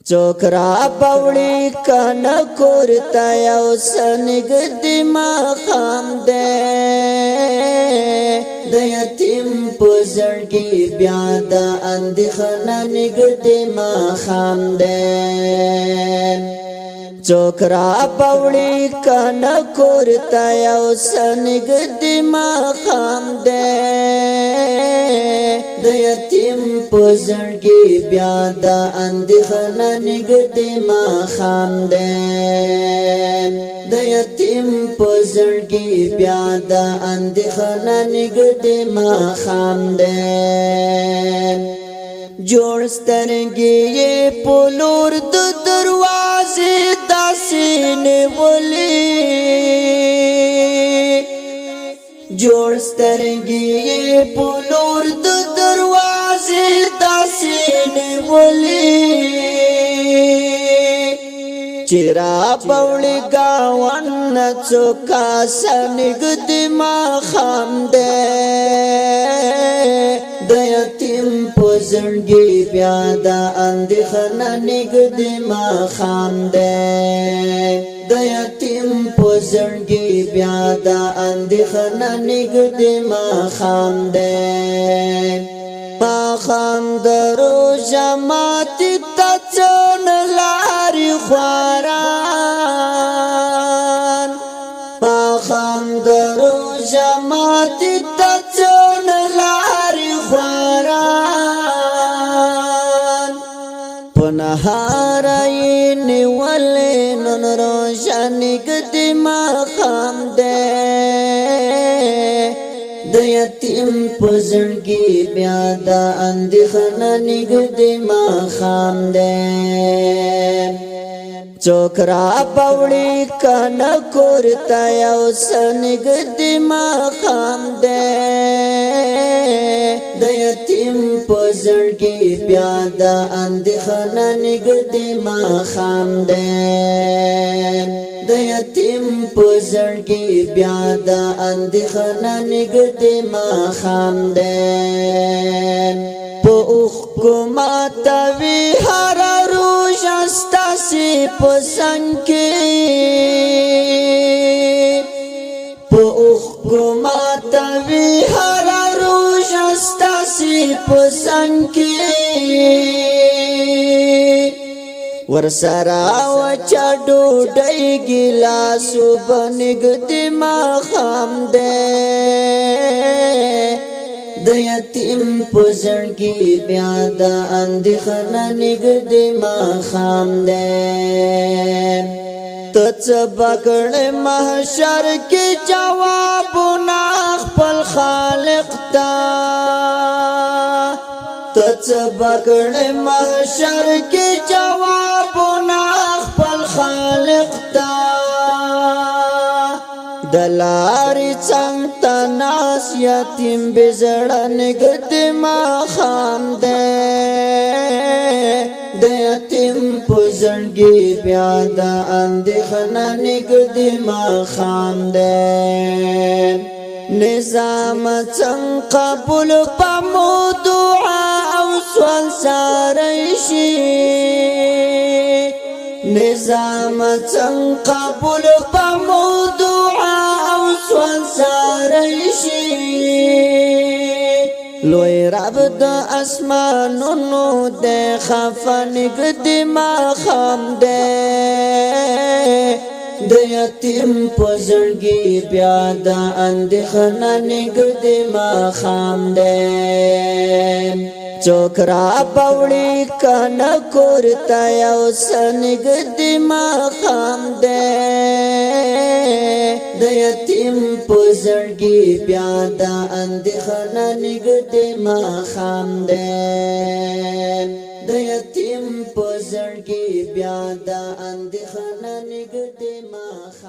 چوکرا پوڑی کن کورتا یو سنگدی مقام دے د یتیم پزړګي بیا د اندېښنه نګدي ماښام دی چوکرا پوړی کن کورتا یو سنګدي ماښام دی د یتیم پزړګي بیا د اندېښنه نګدي ماښام دی د یتیم پزړګي بیا د اندېښنه نګدي ماښام دی جوړ سترګې یې په لور د دروازې داسې نیولې جوړ سترګې یې په لور د دروازې داسې نیولې چرا پوړی گاون څوکا سنګدي ماښام دی د یتیم پزړګي بیا د اندېښنه نګدي ماښام دی د یتیم پزړګي بیا د اندېښنه نګدي ماښام دی ماښام د روژه ماتي ته څون لارې خواران ماښام د روژه ماتي ته څون لارې خواران په نهار یې نیولې نن روژه نږدې ماښام دی د یتیم پزړګي بیا د اندېښنه نږدې ماښام دی چوکرا پوړی کن کورتا یو سنګدي ماښام دی د یتیم پزړګي بیا د اندېښنه نږدې ماښام دی د یتیم پزړګي بیا د اندېښنه نږدې ماښام دی په اوښکو ماتوي هره روژه ستاسې په څنګ کې په اوښکو ماتوي هره روژه ستاسې په څنګ کې ورسره وچه ډوډۍ ګیلاسو به نږدې ماښام دی د یتیم پزړګي بیا د اندېښنه نږدې ماښام دی ته څه به کړې محشر کې جوابونه خپل خالق ته ته څه به کړې محشر کې جوابونه خپل خالق ته د لارې څنګ ته ناست یتیم بې زړه نږدې ماښام دی د یتیم پزړګي بیا د اندېښنه نږدې ماښام دی نظام څنګه قبول په مو دعا او سوال ساری شي نظام څنګه قبول په مو دعا او سوال ساری شي لوی رب د اسمانونو د خفه نږدې ماښام دی د یتیم پزړګي بیا د اندېښنه نږدې ماښام دی چوکرا پوړی کن کورتا یو سنګدي ماښام دی د یتیم پزړګي بیا د اندېښنه نږدې ماښام دی د یتیم پزړګي بیا د اندېښنه نږدې ماښام